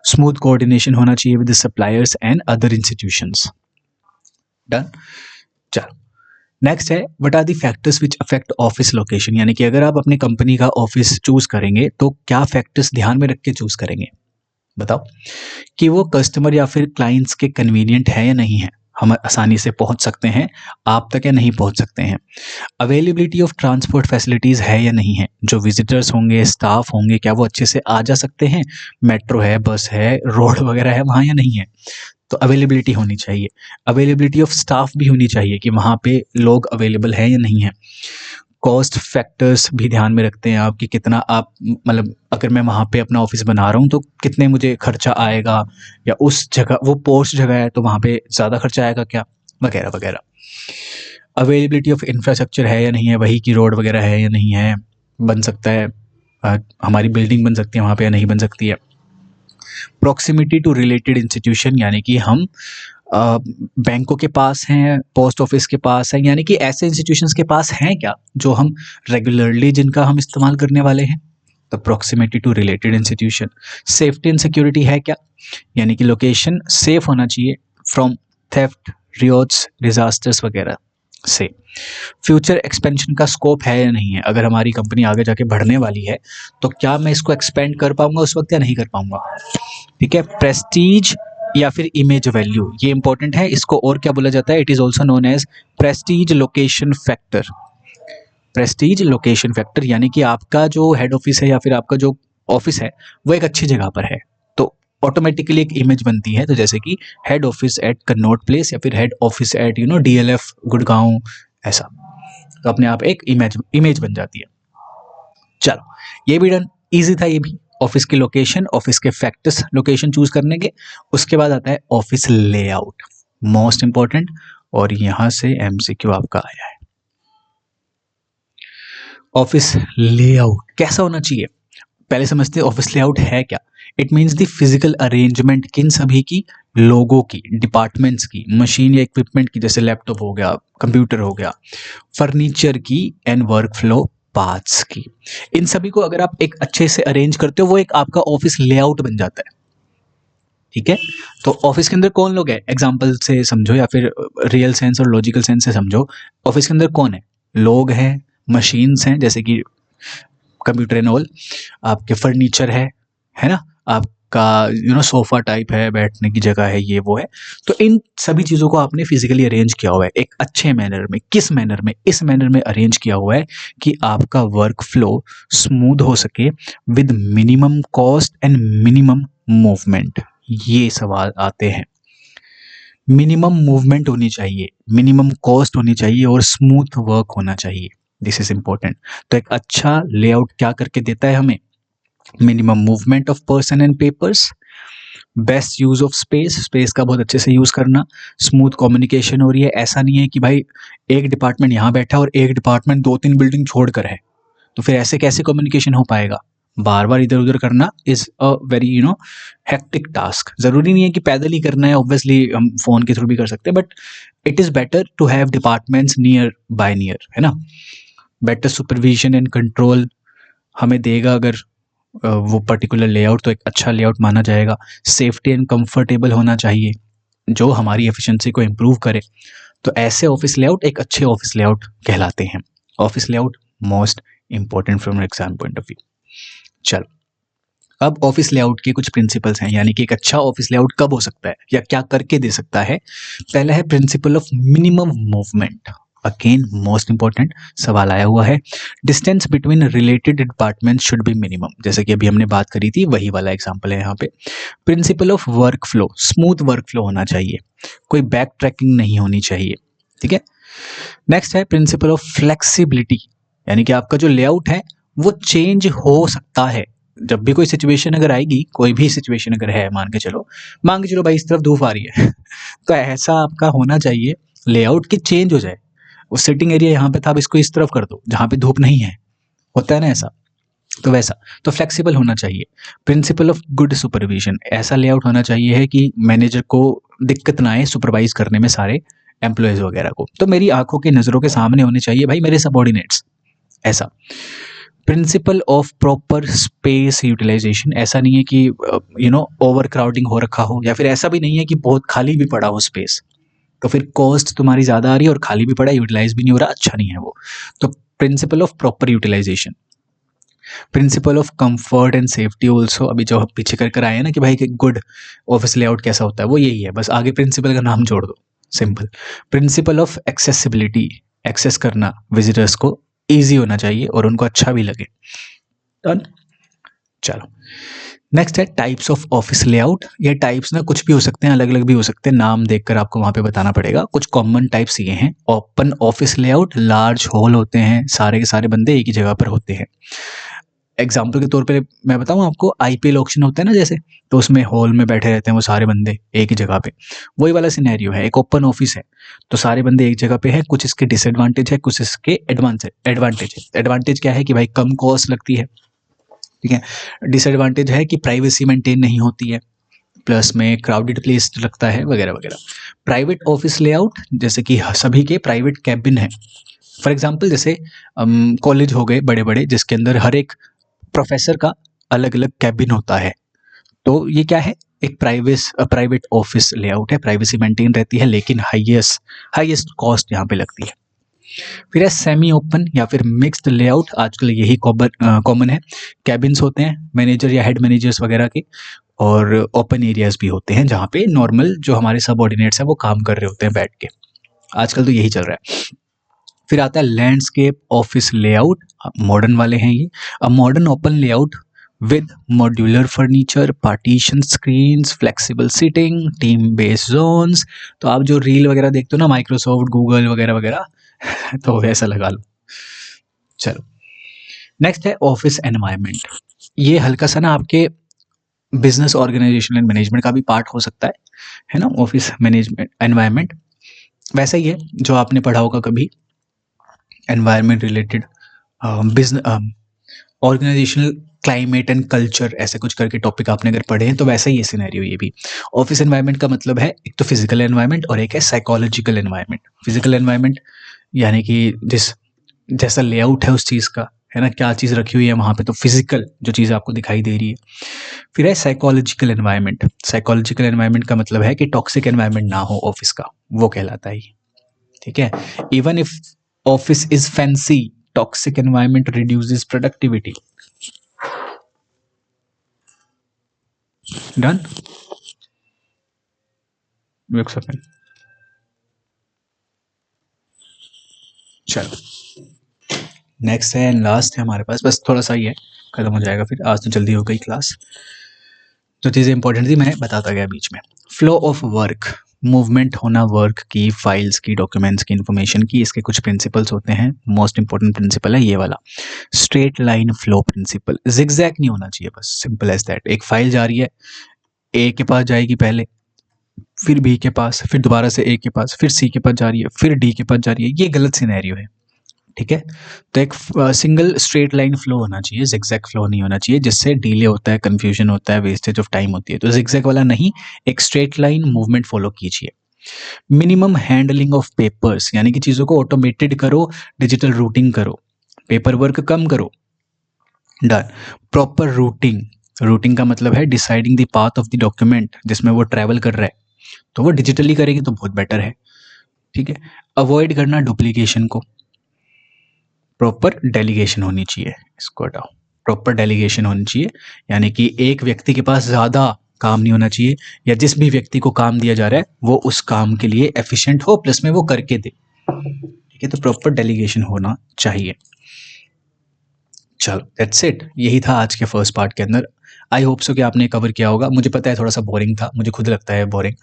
स्मूथ कोऑर्डिनेशन होना चाहिए with suppliers and other institutions. Done. चलो नेक्स्ट है, what are the factors which affect office location, यानी कि अगर आप अपनी कंपनी का ऑफिस चूज करेंगे तो क्या फैक्टर्स ध्यान में रख के चूज करेंगे, बताओ। कि वो कस्टमर या फिर क्लाइंट्स के कन्वीनियंट है या नहीं है, हम आसानी से पहुंच सकते हैं आप तक या नहीं पहुंच सकते हैं। अवेलेबिलिटी ऑफ ट्रांसपोर्ट फैसिलिटीज़ है या नहीं है, जो विजिटर्स होंगे, स्टाफ होंगे, क्या वो अच्छे से आ जा सकते हैं, मेट्रो है, बस है, रोड वगैरह है वहाँ या नहीं है। तो अवेलेबिलिटी होनी चाहिए। अवेलेबिलिटी ऑफ स्टाफ भी होनी चाहिए कि वहाँ पे लोग अवेलेबल हैं या नहीं है। कॉस्ट फैक्टर्स भी ध्यान में रखते हैं आप कि कितना आप, मतलब अगर मैं वहाँ पे अपना ऑफिस बना रहा हूँ तो कितने मुझे खर्चा आएगा, या उस जगह वो पोस्ट जगह है तो वहाँ पे ज़्यादा खर्चा आएगा क्या, वगैरह वगैरह। अवेलेबिलिटी ऑफ इंफ्रास्ट्रक्चर है या नहीं है, वही की रोड वगैरह है या नहीं है, बन सकता है हमारी बिल्डिंग बन सकती है वहाँ पे या नहीं बन सकती है। प्रॉक्सिमिटी टू रिलेटेड इंस्टीट्यूशन, यानी कि हम बैंकों के पास हैं, पोस्ट ऑफिस के पास हैं, यानी कि ऐसे इंस्टीट्यूशंस के पास हैं क्या जो हम रेगुलरली जिनका हम इस्तेमाल करने वाले हैं। तो proximity to related institution. Safety and security है क्या, यानी कि लोकेशन सेफ होना चाहिए फ्रॉम थेफ्ट, रियोट्स, डिजास्टर्स वगैरह से। फ्यूचर एक्सपेंशन का स्कोप है या नहीं है, अगर हमारी कंपनी आगे जाके बढ़ने वाली है तो क्या मैं इसको एक्सपेंड कर पाऊंगा उस वक्त या नहीं कर पाऊंगा। ठीक है। प्रेस्टीज या फिर इमेज वैल्यू, ये इंपॉर्टेंट है, इसको और क्या बोला जाता है, it is also known as prestige location factor. Prestige location factor यानी कि आपका जो हेड ऑफिस है या फिर आपका जो ऑफिस है वो एक अच्छी जगह पर है तो ऑटोमेटिकली एक इमेज बनती है। तो जैसे कि head office at Connaught place या फिर head office at DLF Gurgaon, ऐसा, तो अपने आप एक इमेज बन जाती है। चलो ये भी डन, इजी था ये भी। ऑफिस की लोकेशन, ऑफिस के फैक्टर्स लोकेशन चूज करने के। उसके बाद आता है ऑफिस लेआउट, मोस्ट इंपॉर्टेंट, और यहां से एमसीक्यू आपका आया है। ऑफिस लेआउट कैसा होना चाहिए, पहले समझते हैं ऑफिस लेआउट है क्या। It means the physical arrangement किन सभी की, लोगों की, डिपार्टमेंट्स की, मशीन या इक्विपमेंट की, जैसे लैपटॉप हो गया, कंप्यूटर हो गया, फर्नीचर की एंड वर्क फ्लो पार्ट्स की। इन सभी को अगर आप एक अच्छे से अरेंज करते हो वो एक आपका ऑफिस लेआउट बन जाता है। ठीक है। तो ऑफिस के अंदर कौन लोग हैं, एग्जाम्पल से समझो या फिर रियल सेंस और लॉजिकल सेंस से समझो। ऑफिस के अंदर कौन है, लोग हैं, मशीन्स हैं जैसे कि कंप्यूटर एंड ऑल, आपके फर्नीचर है ना, आपका सोफा टाइप है, बैठने की जगह है, ये वो है। तो इन सभी चीज़ों को आपने फिजिकली अरेंज किया हुआ है एक अच्छे मैनर में। किस मैनर में, इस मैनर में अरेंज किया हुआ है कि आपका वर्क फ्लो स्मूथ हो सके with minimum cost and minimum movement. ये सवाल आते हैं। मिनिमम मूवमेंट होनी चाहिए, मिनिमम कॉस्ट होनी चाहिए और स्मूथ वर्क होना चाहिए, दिस इज इंपॉर्टेंट। तो एक अच्छा लेआउट क्या करके देता है हमें, minimum movement of person and papers, best use of space, space का बहुत अच्छे से यूज करना, स्मूथ कम्युनिकेशन हो रही है, ऐसा नहीं है कि भाई एक डिपार्टमेंट यहाँ बैठा और एक डिपार्टमेंट 2-3 बिल्डिंग छोड़कर है, तो फिर ऐसे कैसे कम्युनिकेशन हो पाएगा। बार बार इधर उधर करना is a very hectic task. जरूरी नहीं है कि पैदल ही करना है, ऑब्वियसली हम फोन के थ्रू भी कर सकते हैं, but it is better to have departments near by near, है ना। बेटर सुपरविजन एंड कंट्रोल हमें देगा अगर वो पर्टिकुलर लेआउट, तो एक अच्छा लेआउट माना जाएगा। सेफ्टी एंड कंफर्टेबल होना चाहिए जो हमारी एफिशिएंसी को इम्प्रूव करे। तो ऐसे ऑफिस लेआउट एक अच्छे ऑफिस लेआउट कहलाते हैं। Office layout most important from exam point of view. चलो अब ऑफिस लेआउट के कुछ प्रिंसिपल्स हैं, यानी कि एक अच्छा ऑफिस लेआउट कब हो सकता है या क्या करके दे सकता है। पहला है principle of minimum movement. Again most important सवाल आया हुआ है। Distance between related department should be minimum, जैसे कि अभी हमने बात करी थी वही वाला एग्जांपल है यहाँ पे। Principle of work flow, smooth work flow होना चाहिए, कोई बैक ट्रैकिंग नहीं होनी चाहिए, ठीक है। नेक्स्ट है प्रिंसिपल ऑफ फ्लेक्सिबिलिटी, यानी कि आपका जो लेआउट है वो चेंज हो सकता है। जब भी कोई सिचुएशन अगर आएगी, कोई भी सिचुएशन अगर है, मान के चलो भाई इस तरफ धूप आ रही है तो ऐसा आपका होना चाहिए लेआउट की चेंज हो जाए। वो सिटिंग एरिया यहाँ पे था, अब इसको इस तरफ कर दो जहाँ पे धूप नहीं है, होता है ना ऐसा, तो वैसा तो फ्लेक्सिबल होना चाहिए। प्रिंसिपल ऑफ गुड सुपरविजन, ऐसा लेआउट होना चाहिए है कि मैनेजर को दिक्कत ना आए सुपरवाइज करने में सारे एम्प्लॉयज वगैरह को, तो मेरी आंखों की नज़रों के सामने होने चाहिए भाई मेरे सबॉर्डिनेट्स, ऐसा। Principle of proper space utilisation, ऐसा नहीं है कि ओवर क्राउडिंग हो रखा हो, या फिर ऐसा भी नहीं है कि बहुत खाली भी पड़ा हो स्पेस, तो फिर कॉस्ट तुम्हारी ज़्यादा आ रही है और खाली भी पड़ा, यूटिलाइज भी नहीं हो रहा, अच्छा नहीं है वो। तो principle of proper utilisation. Principle of comfort and safety also, अभी जो पीछे कर आए हैं ना कि भाई गुड ऑफिस लेआउट कैसा होता है, वो यही है, बस आगे प्रिंसिपल का नाम जोड़ दो, simple. Principle of accessibility, access करना विजिटर्स को ईजी होना चाहिए और उनको अच्छा भी लगे। डन। चलो नेक्स्ट है टाइप्स ऑफ ऑफिस लेआउट। ये टाइप्स ना कुछ भी हो सकते हैं, अलग अलग भी हो सकते हैं, नाम देखकर आपको वहाँ पे बताना पड़ेगा। कुछ कॉमन टाइप्स ये हैं। Open office layout, large hall होते हैं, सारे के सारे बंदे एक ही जगह पर होते हैं। एग्जाम्पल के तौर पे मैं बताऊं आपको, आईपीएल ऑक्शन होता है ना जैसे, तो उसमें हॉल में बैठे रहते हैं वो सारे बंदे एक ही जगह पे, वही वाला सिनेरियो है। एक ओपन ऑफिस है तो सारे बंदे एक जगह पे हैं, कुछ इसके डिसएडवांटेज है, कुछ इसके एडवांटेज है। एडवांटेज क्या है कि भाई कम कॉस्ट लगती है, ठीक है। डिसएडवांटेज है कि प्राइवेसी मेंटेन नहीं होती है, प्लस में क्राउडेड प्लेस लगता है वगैरह वगैरह। प्राइवेट ऑफिस लेआउट, जैसे कि सभी के प्राइवेट कैबिन है। फॉर एग्जाम्पल जैसे कॉलेज हो गए बड़े बड़े, जिसके अंदर हर एक प्रोफेसर का अलग अलग कैबिन होता है, तो ये क्या है, एक प्राइवेट ऑफिस लेआउट है। प्राइवेसी मेंटेन रहती है लेकिन हाईएस्ट कॉस्ट यहाँ पे लगती है। फिर है सेमी ओपन या फिर मिक्स्ड लेआउट, आजकल यही कॉमन है। कैबिन्स होते हैं मैनेजर या हेड मैनेजर्स वगैरह के, और ओपन एरियाज भी होते हैं जहाँ पे नॉर्मल जो हमारे सबऑर्डिनेट्स हैं वो काम कर रहे होते हैं बैठ के। आजकल तो यही चल रहा है। फिर आता है लैंडस्केप ऑफिस लेआउट, मॉडर्न वाले हैं ये। A modern open layout with modular furniture, partition screens, flexible seating, team based zones. तो आप जो रील वगैरह देखते हो ना माइक्रोसॉफ्ट गूगल वगैरह वगैरह तो वैसा लगा लो। चलो नेक्स्ट है ऑफिस एनवायरनमेंट। ये हल्का सा ना आपके बिजनेस ऑर्गेनाइजेशन एंड मैनेजमेंट का भी पार्ट हो सकता है ना, ऑफिस मैनेजमेंट एनवायरनमेंट वैसा ही है जो आपने पढ़ा होगा कभी, environment related business organisational climate and culture, ऐसे कुछ करके टॉपिक आपने अगर पढ़े हैं तो वैसा ही ये सिनेरियो ये भी। ऑफिस एनवायरनमेंट का मतलब है एक तो फिजिकल एनवायरनमेंट और एक है साइकोलॉजिकल एनवायरनमेंट। फिजिकल एनवायरनमेंट यानी कि जैसा लेआउट है उस चीज़ का, है ना, क्या चीज़ रखी हुई है वहाँ पे, तो फिजिकल जो चीज़ आपको दिखाई दे रही है। फिर है साइकोलॉजिकल एनवायरनमेंट। साइकोलॉजिकल एनवायरनमेंट का मतलब है कि टॉक्सिक एनवायरनमेंट ना हो ऑफिस का, वो कहलाता है, ठीक है। Even if office is fancy, toxic environment reduces productivity. Done. एक सेकेंड, चलो नेक्स्ट है लास्ट है हमारे पास, बस थोड़ा सा ही है, खत्म हो जाएगा फिर, आज तो जल्दी हो गई क्लास। जो चीज़ें इंपॉर्टेंट थी मैं बताता गया बीच में। फ्लो ऑफ वर्क, मूवमेंट होना वर्क की, फाइल्स की, डॉक्यूमेंट्स की, इंफॉर्मेशन की, इसके कुछ प्रिंसिपल्स होते हैं। मोस्ट इंपॉर्टेंट प्रिंसिपल है ये वाला, straight line flow principle. Zigzag नहीं होना चाहिए, बस सिंपल एज दैट। एक फाइल जा रही है, ए के पास जाएगी पहले, फिर बी के पास, फिर दोबारा से ए के पास, फिर सी के पास जा रही है, फिर डी के पास जा रही है, ये गलत सिनेरियो है, ठीक है। तो एक सिंगल स्ट्रेट लाइन फ्लो होना चाहिए, जिगजैग फ्लो नहीं होना चाहिए, जिससे डिले होता है, कंफ्यूजन होता है, वेस्टेज ऑफ टाइम होती है। तो जिगजैग वाला नहीं, एक स्ट्रेट लाइन मूवमेंट फॉलो कीजिए। मिनिमम हैंडलिंग ऑफ पेपर्स, यानी कि चीज़ों को ऑटोमेटेड करो, डिजिटल रूटिंग करो, पेपर वर्क कम करो। डन। प्रॉपर रूटिंग, रूटिंग का मतलब है deciding the path of the document जिसमें वो ट्रैवल कर रहा है, तो वो डिजिटली करेंगे तो बहुत बेटर है, ठीक है। अवॉइड करना डुप्लीकेशन को, प्रॉपर डेलीगेशन होनी चाहिए, इसको हटाओ, प्रॉपर डेलीगेशन होनी चाहिए, यानी कि एक व्यक्ति के पास ज़्यादा काम नहीं होना चाहिए, या जिस भी व्यक्ति को काम दिया जा रहा है वो उस काम के लिए एफिशिएंट हो, प्लस में वो करके दे, ठीक है, तो प्रॉपर डेलीगेशन होना चाहिए। चलो दैट्स इट, यही था आज के फर्स्ट पार्ट के अंदर। आई होप सो कि आपने कवर किया होगा। मुझे पता है थोड़ा सा बोरिंग था, मुझे खुद लगता है बोरिंग,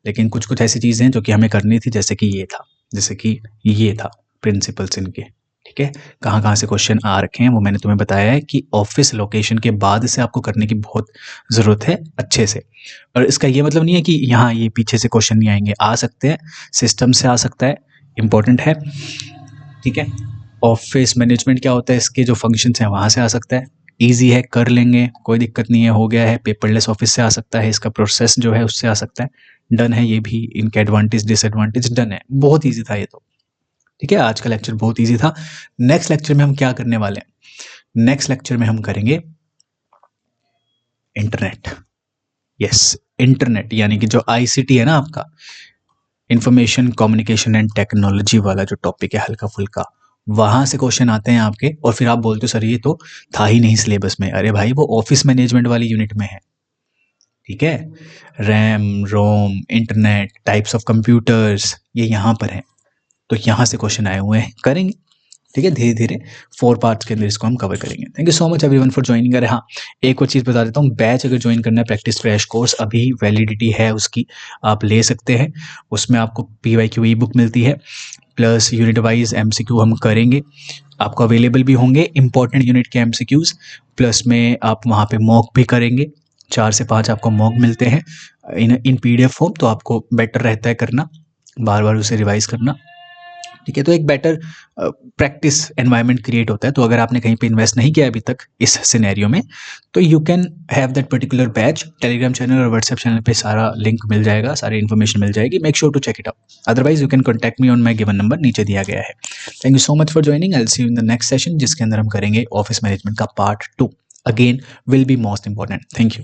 लेकिन कुछ कुछ ऐसी चीज़ें हैं जो कि हमें करनी थी, जैसे कि ये था प्रिंसिपल्स इनके। ठीक है, कहाँ कहाँ से क्वेश्चन आ रखे हैं वो मैंने तुम्हें बताया है कि ऑफिस लोकेशन के बाद से आपको करने की बहुत ज़रूरत है अच्छे से। और इसका ये मतलब नहीं है कि यहाँ ये पीछे से क्वेश्चन नहीं आएंगे, आ सकते हैं, सिस्टम से आ सकता है, इंपॉर्टेंट है। ठीक है, ऑफिस मैनेजमेंट क्या होता है, इसके जो फंक्शंस हैं वहाँ से आ सकता है, ईजी है, कर लेंगे, कोई दिक्कत नहीं है, हो गया है। पेपरलेस ऑफिस से आ सकता है, इसका प्रोसेस जो है उससे आ सकता है, डन है। ये भी इनके एडवांटेज डिसएडवांटेज डन है, बहुत ईजी था ये तो। ठीक है, आज का लेक्चर बहुत ईजी था। नेक्स्ट लेक्चर में हम क्या करने वाले हैं, नेक्स्ट लेक्चर में हम करेंगे इंटरनेट। यस, इंटरनेट यानी कि जो आईसीटी है ना आपका, इंफॉर्मेशन कम्युनिकेशन एंड टेक्नोलॉजी वाला जो टॉपिक है हल्का फुल्का, वहां से क्वेश्चन आते हैं आपके। और फिर आप बोलते हो सर ये तो था ही नहीं सिलेबस में। अरे भाई वो ऑफिस मैनेजमेंट वाली यूनिट में है। ठीक है, RAM ROM internet types of computers ये यहाँ पर है, तो यहाँ से क्वेश्चन आए हुए हैं, करेंगे। ठीक है, धीरे धीरे 4 पार्ट्स के अंदर इसको हम कवर करेंगे। Thank you so much everyone for joining. अरे हाँ, एक और चीज़ बता देता हूँ, बैच अगर ज्वाइन करना है प्रैक्टिस क्रैश कोर्स, अभी वैलिडिटी है उसकी, आप ले सकते हैं। उसमें आपको PYQ ई बुक मिलती है, प्लस यूनिट वाइज MCQ हम करेंगे, आपको अवेलेबल भी होंगे इंपॉर्टेंट यूनिट के MCQs, प्लस में आप वहाँ पे मॉक भी करेंगे। 4 से 5 आपको मॉक मिलते हैं इन PDF फॉर्म, तो आपको बेटर रहता है करना, बार बार उसे रिवाइज करना। ठीक है, तो एक बेटर प्रैक्टिस एनवायरनमेंट क्रिएट होता है। तो अगर आपने कहीं पे इन्वेस्ट नहीं किया अभी तक इस सिनेरियो में, तो you can have that particular batch. Telegram channel और व्हाट्सएप चैनल पे सारा लिंक मिल जाएगा, सारी इन्फॉर्मेशन मिल जाएगी। Make sure to check it out, otherwise you can contact me on my given number, नीचे दिया गया है। Thank you so much for joining. I will see you in the next session, जिसके अंदर हम करेंगे ऑफिस मैनेजमेंट का part 2, again will be most important. Thank you.